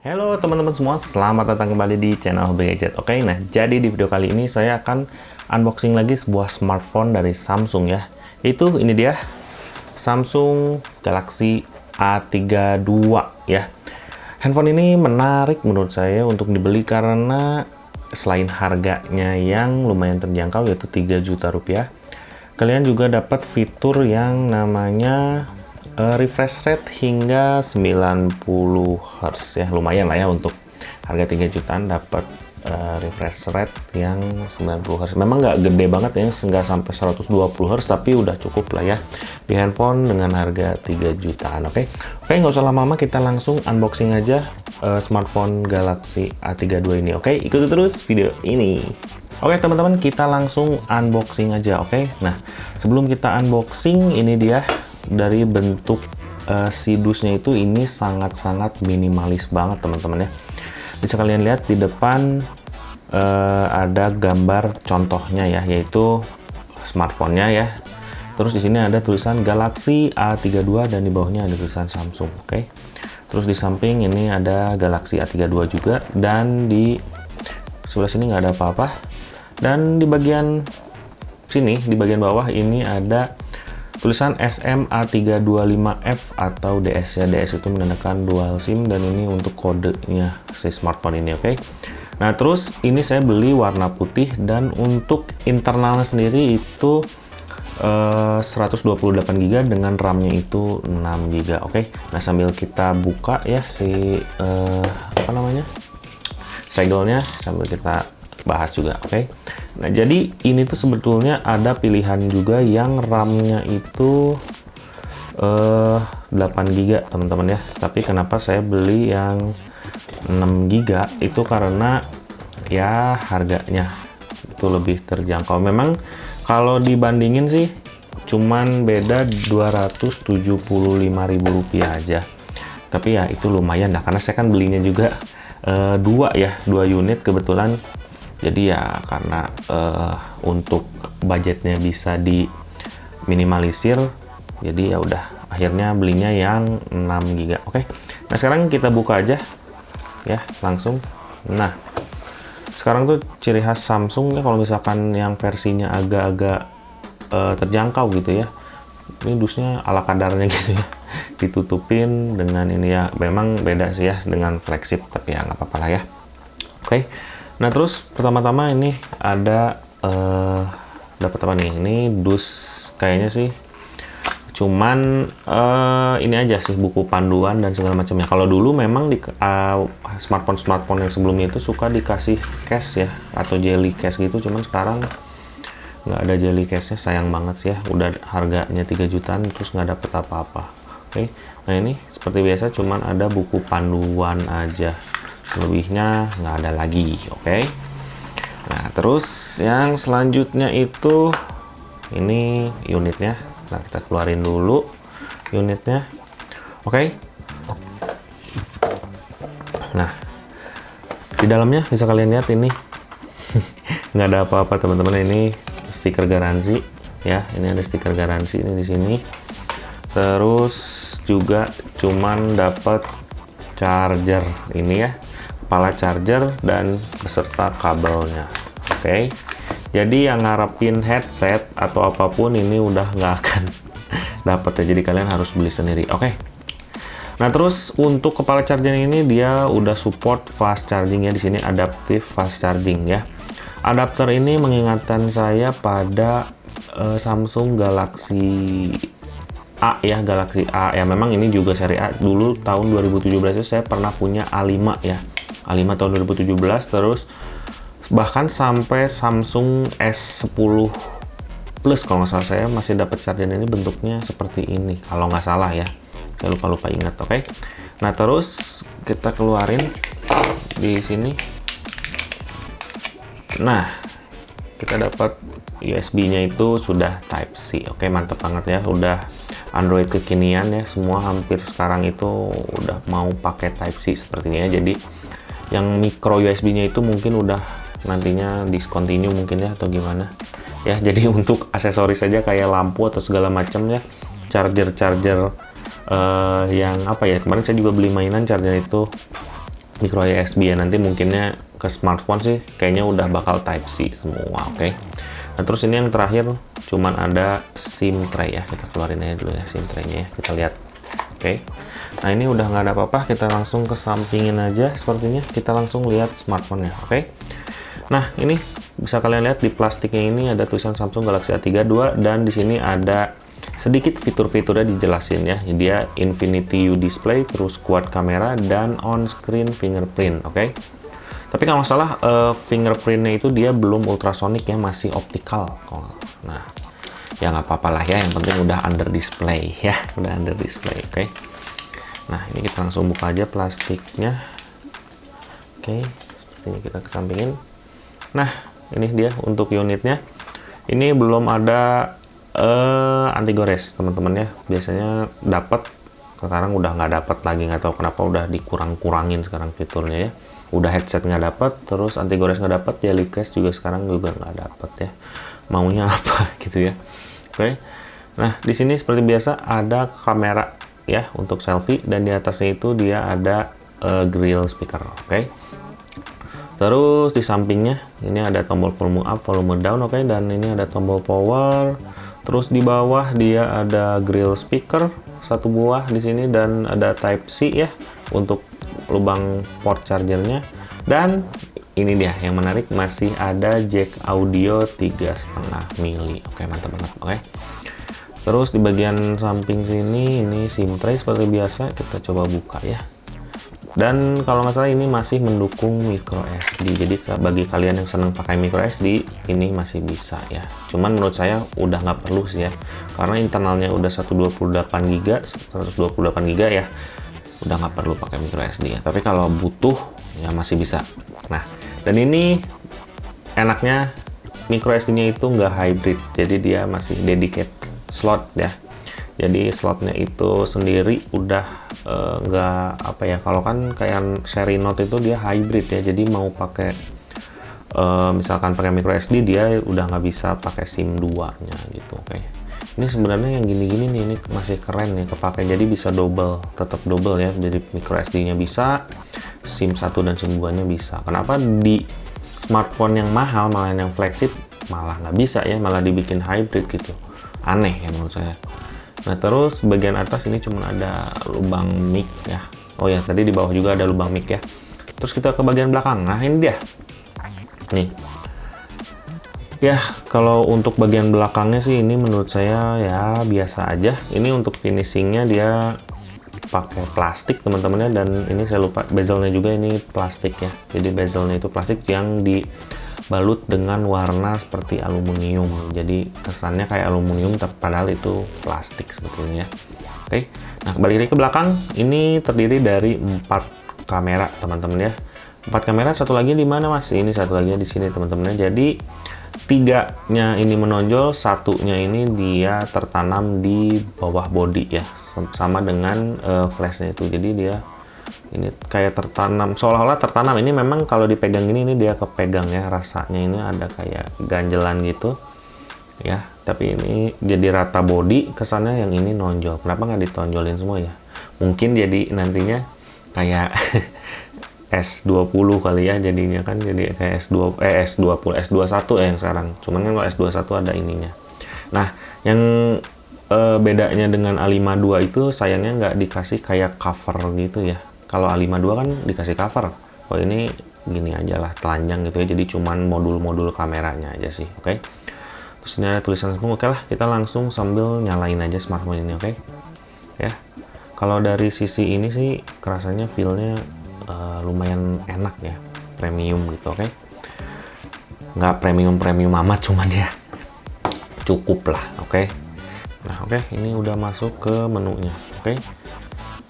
Halo teman-teman semua, selamat datang kembali di channel Hobi Gadget. Oke, nah jadi di video kali ini saya akan unboxing lagi sebuah smartphone dari Samsung ya. Itu ini dia, Samsung Galaxy A32 ya. Handphone ini menarik menurut saya untuk dibeli karena selain harganya yang lumayan terjangkau yaitu 3 juta rupiah, kalian juga dapat fitur yang namanya refresh rate hingga 90 Hz ya, lumayan lah ya untuk harga 3 jutaan dapat refresh rate yang 90 Hz. Memang nggak gede banget ya, nggak sampai 120 Hz, tapi udah cukup lah ya di handphone dengan harga 3 jutaan. Oke, nggak usah lama-lama, kita langsung unboxing aja smartphone Galaxy A32 ini. Oke, ikuti terus video ini. Oke teman-teman, kita langsung unboxing aja. Oke, nah sebelum kita unboxing, ini dia dari bentuk sidusnya itu, ini sangat-sangat minimalis banget teman-teman ya. Bisa kalian lihat di depan ada gambar contohnya ya, yaitu smartphone-nya ya. Terus di sini ada tulisan Galaxy A32 dan di bawahnya ada tulisan Samsung. Oke. Terus di samping ini ada Galaxy A32 juga, dan di sebelah sini nggak ada apa-apa. Dan di bagian sini, di bagian bawah ini ada tulisan SMA325F atau DS ya. DS itu menandakan dual SIM, dan ini untuk kodenya si smartphone ini. Oke. Nah terus ini saya beli warna putih, dan untuk internalnya sendiri itu 128 GB dengan RAM-nya itu 6 GB. Oke. Nah sambil kita buka ya si apa namanya, segelnya, sambil kita bahas juga. Oke. Nah jadi ini tuh sebetulnya ada pilihan juga yang RAM-nya itu 8 GB teman-teman ya. Tapi kenapa saya beli yang 6 GB itu karena ya harganya itu lebih terjangkau. Memang kalau dibandingin sih cuman beda Rp275.000 aja. Tapi ya itu lumayan lah, karena saya kan belinya juga dua unit kebetulan. Jadi ya karena untuk budgetnya bisa diminimalisir, jadi ya udah akhirnya belinya yang 6 GB. Oke. Nah sekarang kita buka aja ya langsung. Nah sekarang tuh ciri khas Samsung ya, kalau misalkan yang versinya agak-agak terjangkau gitu ya, ini dusnya ala kadarnya gitu ya, ditutupin dengan ini ya. Memang beda sih ya dengan flagship, tapi ya nggak apa-apa lah ya. Oke. Nah terus pertama-tama ini ada dapat apa nih? Ini dus kayaknya sih, cuman ini aja sih buku panduan dan segala macamnya. Kalau dulu memang di smartphone yang sebelumnya itu suka dikasih case ya, atau jelly case gitu, cuman sekarang nggak ada jelly case-nya, sayang banget sih ya. Udah harganya 3 jutaan terus nggak dapet apa-apa. Oke. Nah ini seperti biasa cuman ada buku panduan aja, lebihnya nggak ada lagi. Oke. Nah terus yang selanjutnya itu ini unitnya. Nah kita keluarin dulu unitnya. Oke. Nah di dalamnya bisa kalian lihat ini nggak ada apa-apa teman-teman. Ini stiker garansi ya, ini ada stiker garansi ini di sini. Terus juga cuman dapat charger ini ya, kepala charger dan beserta kabelnya. Oke. Jadi yang ngarepin headset atau apapun ini udah nggak akan dapat ya, jadi kalian harus beli sendiri. Oke. Nah terus untuk kepala charger ini dia udah support fast charging ya, di sini adaptive fast charging ya. Adapter ini mengingatkan saya pada Samsung Galaxy A ya, Galaxy A ya. Memang ini juga seri A. Dulu tahun 2017 itu saya pernah punya A5 ya, A5 tahun 2017. Terus bahkan sampai Samsung S10 Plus kalau nggak salah, saya masih dapat charger ini bentuknya seperti ini kalau nggak salah ya, saya lupa ingat. Oke. Nah terus kita keluarin di sini. Nah kita dapat USB-nya itu sudah Type C. Oke, mantap banget ya, udah Android kekinian ya, semua hampir sekarang itu udah mau pakai Type C seperti ini ya. Jadi yang micro USB-nya itu mungkin udah nantinya discontinue mungkin ya, atau gimana ya. Jadi untuk aksesoris saja kayak lampu atau segala macam ya, charger yang apa ya, kemarin saya juga beli mainan charger itu micro USB ya. Nanti mungkinnya ke smartphone sih kayaknya udah bakal Type C semua, oke. Nah terus ini yang terakhir cuman ada SIM tray ya, kita keluarin aja dulu ya SIM tray-nya ya, kita lihat. Oke. Nah ini udah nggak ada apa-apa, kita langsung kesampingin aja sepertinya, kita langsung lihat smartphone-nya, oke. Nah ini bisa kalian lihat di plastiknya ini ada tulisan Samsung Galaxy A32 dan di sini ada sedikit fitur-fiturnya dijelasin ya. Dia Infinity U display, terus quad kamera dan on-screen fingerprint, oke. Tapi kalau nggak salah fingerprintnya itu dia belum ultrasonic ya, masih optical. Nah, ya nggak apa-apa lah ya, yang penting udah under display ya, udah under display, oke. Nah, ini kita langsung buka aja plastiknya. Oke, seperti ini kita kesampingin. Nah, ini dia untuk unitnya. Ini belum ada anti gores, teman-teman ya. Biasanya dapat, sekarang udah nggak dapat lagi, nggak tahu kenapa udah dikurang-kurangin sekarang fiturnya ya. Udah headset nggak dapat, terus anti gores nggak dapat, jelly case juga sekarang juga nggak dapat ya. Maunya apa gitu ya. Oke. Nah, di sini seperti biasa ada kamera ya untuk selfie, dan di atasnya itu dia ada grill speaker, oke. Terus di sampingnya ini ada tombol volume up, volume down, oke, dan ini ada tombol power. Terus di bawah dia ada grill speaker satu buah di sini, dan ada Type C ya untuk lubang port chargernya. Dan ini dia yang menarik, masih ada jack audio 3,5 mili. Oke, mantap banget. Oke. Terus di bagian samping sini ini SIM tray seperti biasa, kita coba buka ya. Dan kalau nggak salah ini masih mendukung micro SD. Jadi bagi kalian yang senang pakai micro SD, ini masih bisa ya. Cuman menurut saya udah nggak perlu sih ya, karena internalnya udah 128 GB ya. Udah nggak perlu pakai micro SD ya. Tapi kalau butuh ya masih bisa. Nah, dan ini enaknya micro SD-nya itu nggak hybrid, jadi dia masih dedicated slot ya. Jadi slotnya itu sendiri udah nggak apa ya, kalau kan kayak seri Note itu dia hybrid ya, jadi mau pakai misalkan pakai micro SD dia udah nggak bisa pakai SIM 2 nya gitu, oke. Ini sebenarnya yang gini-gini nih, ini masih keren nih kepakai, jadi bisa double, tetap double ya, jadi micro SD nya bisa, SIM 1 dan SIM 2 nya bisa. Kenapa di smartphone yang mahal, malah yang flagship malah nggak bisa ya, malah dibikin hybrid gitu, aneh ya menurut saya. Nah terus bagian atas ini cuma ada lubang mic ya. Oh ya, tadi di bawah juga ada lubang mic ya. Terus kita ke bagian belakang. Nah ini dia. Nih. Ya, kalau untuk bagian belakangnya sih ini menurut saya ya biasa aja. Ini untuk finishingnya dia pakai plastik teman-temannya, dan ini saya lupa bezelnya juga ini plastik ya. Jadi bezelnya itu plastik yang dibalut dengan warna seperti aluminium, jadi kesannya kayak aluminium padahal itu plastik sebetulnya ya. Oke, nah kembali lagi ke belakang, ini terdiri dari 4 kamera teman-teman ya. 4 kamera, satu lagi di mana mas? Ini satu lagi di sini teman-teman ya. Jadi 3-nya ini menonjol, 1-nya ini dia tertanam di bawah body ya, sama dengan flashnya itu. Jadi dia ini kayak tertanam, seolah-olah tertanam. Ini memang kalau dipegang ini dia kepegang ya, rasanya ini ada kayak ganjelan gitu ya, tapi ini jadi rata body kesannya, yang ini nonjol. Kenapa nggak ditonjolin semua ya? Mungkin jadi nantinya kayak S20 kali ya jadinya, kan jadi kayak S20, S21 yang sekarang. Cuman kan kalau S21 ada ininya. Nah, yang bedanya dengan A52 itu sayangnya nggak dikasih kayak cover gitu ya. Kalau A52 kan dikasih cover. Oh ini gini aja lah, telanjang gitu ya. Jadi cuman modul-modul kameranya aja sih, oke. Terus ini ada tulisan Samsung, oke lah. Kita langsung sambil nyalain aja smartphone ini, oke. Ya. Kalau dari sisi ini sih kerasanya feel-nya lumayan enak ya, premium gitu, oke. Nggak premium amat, cuman ya cukup lah, oke. Nah oke, ini udah masuk ke menunya, oke.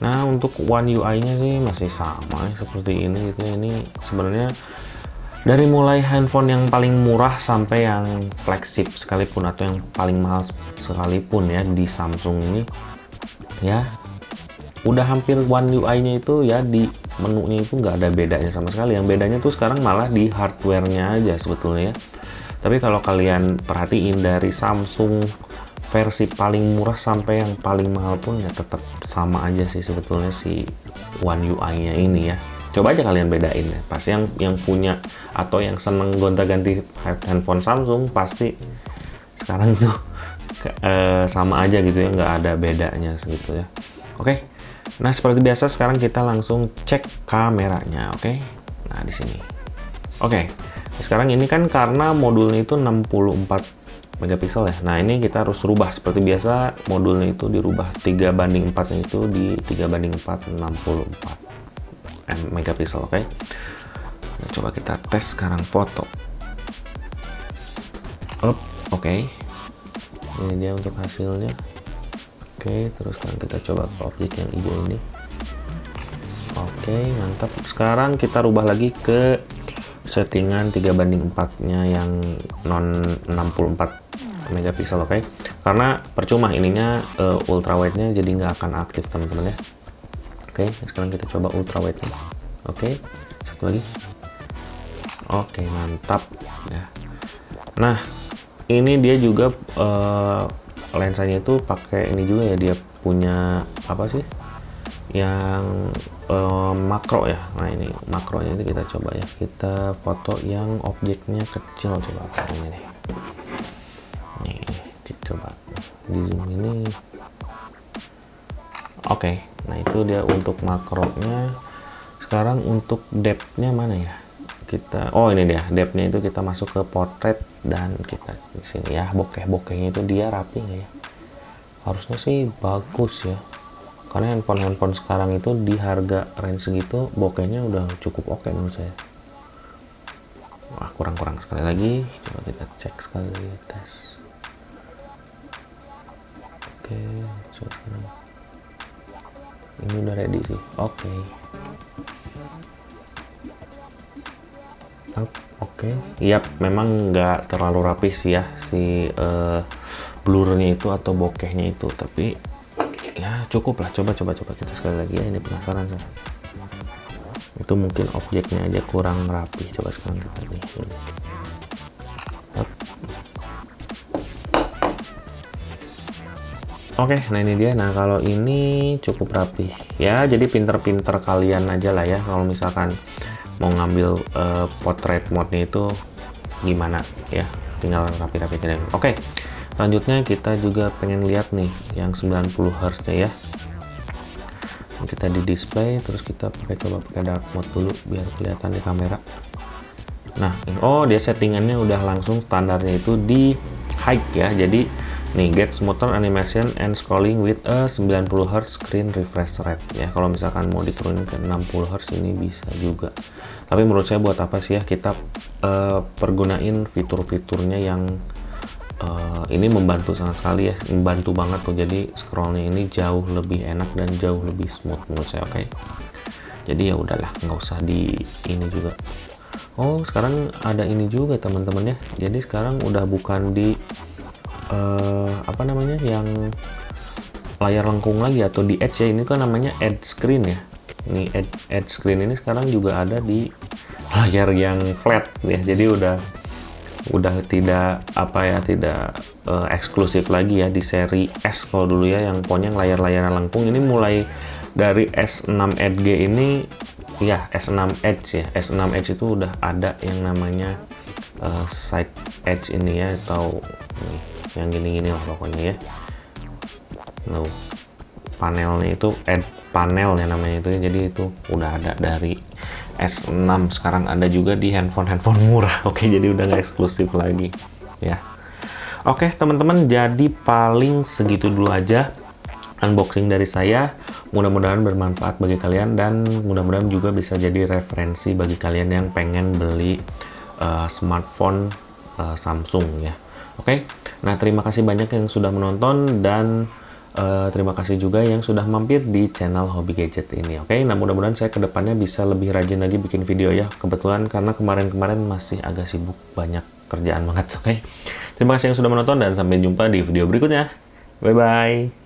Nah untuk One UI nya sih masih sama ya, seperti ini gitu ya. Ini sebenarnya dari mulai handphone yang paling murah sampai yang flagship sekalipun atau yang paling mahal sekalipun ya di Samsung ini ya, udah hampir One UI nya itu ya, di menunya itu nggak ada bedanya sama sekali. Yang bedanya tuh sekarang malah di hardware-nya aja sebetulnya ya. Tapi kalau kalian perhatiin dari Samsung versi paling murah sampai yang paling mahal pun ya tetap sama aja sih sebetulnya si One UI-nya ini ya. Coba aja kalian bedain ya. Pasti yang punya atau yang seneng gonta-ganti handphone Samsung pasti sekarang tuh sama aja gitu ya, nggak ada bedanya segitu ya. Oke. Nah, seperti biasa sekarang kita langsung cek kameranya, oke? Nah, di sini. Oke. Sekarang ini kan karena modulnya itu 64 megapiksel ya. Nah, ini kita harus rubah seperti biasa, modulnya itu dirubah 3:4 itu di 3:4 64 megapiksel, oke? Nah, coba kita tes sekarang foto. Oke. Ini dia untuk hasilnya. Oke, terus sekarang kita coba ke objek yang hijau ini. Oke, mantap. Sekarang kita rubah lagi ke settingan 3:4-nya yang non 64 megapiksel, oke? Karena percuma ininya ultra wide-nya jadi nggak akan aktif teman-teman ya. Oke, sekarang kita coba ultra wide-nya. Oke, satu lagi. Oke, mantap ya. Nah, ini dia juga lensanya itu pakai ini juga ya, dia punya apa sih? Yang makro ya. Nah, ini makronya itu kita coba ya. Kita foto yang objeknya kecil, coba ini nih. Nih, coba di zoom ini. Oke, nah itu dia untuk makronya. Sekarang untuk depth-nya mana ya? Oh ini dia, depth-nya itu kita masuk ke portrait dan kita di sini ya, bokeh-bokehnya itu dia rapi nggak ya? Harusnya sih bagus ya. Karena handphone sekarang itu di harga range segitu, bokehnya udah cukup oke menurut saya. Wah, kurang sekali lagi. Coba kita cek sekali lagi, tes. Oke, coba. Ini udah ready sih. Oke. Oke. Yap, memang nggak terlalu rapih sih ya si blurnya itu atau bokehnya itu, tapi ya cukup lah. Coba kita sekali lagi ya, ini penasaran saya. Itu mungkin objeknya aja kurang rapi. Coba sekarang kita lihat. Oke, nah ini dia. Nah, kalau ini cukup rapi ya, jadi pinter-pinter kalian aja lah ya kalau misalkan mau ngambil portrait mode-nya itu gimana ya, tinggal rapi-rapi aja. Oke, selanjutnya kita juga pengen lihat nih yang 90 Hz nya ya. Kita di display, terus kita coba pakai dark mode dulu biar kelihatan di kamera. Nah, dia settingannya udah langsung standarnya itu di high ya. Jadi nih, get smoother animation and scrolling with a 90 Hz screen refresh rate ya. Kalau misalkan mau diturunin ke 60 Hz ini bisa juga. Tapi menurut saya buat apa sih ya kita pergunain fitur-fiturnya yang ini membantu sangat sekali ya, membantu banget tuh. Jadi scrollnya ini jauh lebih enak dan jauh lebih smooth menurut saya, oke? Jadi ya udahlah, nggak usah di ini juga. Oh, sekarang ada ini juga teman-teman ya. Jadi sekarang udah bukan di apa namanya, yang layar lengkung lagi atau di edge ya, ini kan namanya edge screen ya. Ini edge screen ini sekarang juga ada di layar yang flat ya. Jadi udah tidak apa ya, tidak eksklusif lagi ya di seri S kalau dulu ya, yang pokoknya layar-layar lengkung. Ini mulai dari S6 Edge ini ya, S6 Edge ya. S6 Edge itu udah ada yang namanya side edge ini ya, atau nih, yang gini-gini lah pokoknya ya. Nah, panelnya itu panel ya namanya itu. Jadi itu udah ada dari S6, sekarang ada juga di handphone murah. Oke, jadi udah nggak eksklusif lagi ya. Oke teman-teman, jadi paling segitu dulu aja unboxing dari saya. Mudah-mudahan bermanfaat bagi kalian dan mudah-mudahan juga bisa jadi referensi bagi kalian yang pengen beli smartphone Samsung ya. Oke, nah terima kasih banyak yang sudah menonton dan terima kasih juga yang sudah mampir di channel Hobi Gadget ini. Oke, nah mudah-mudahan saya kedepannya bisa lebih rajin lagi bikin video ya. Kebetulan karena kemarin-kemarin masih agak sibuk, banyak kerjaan banget. Oke, terima kasih yang sudah menonton dan sampai jumpa di video berikutnya. Bye-bye.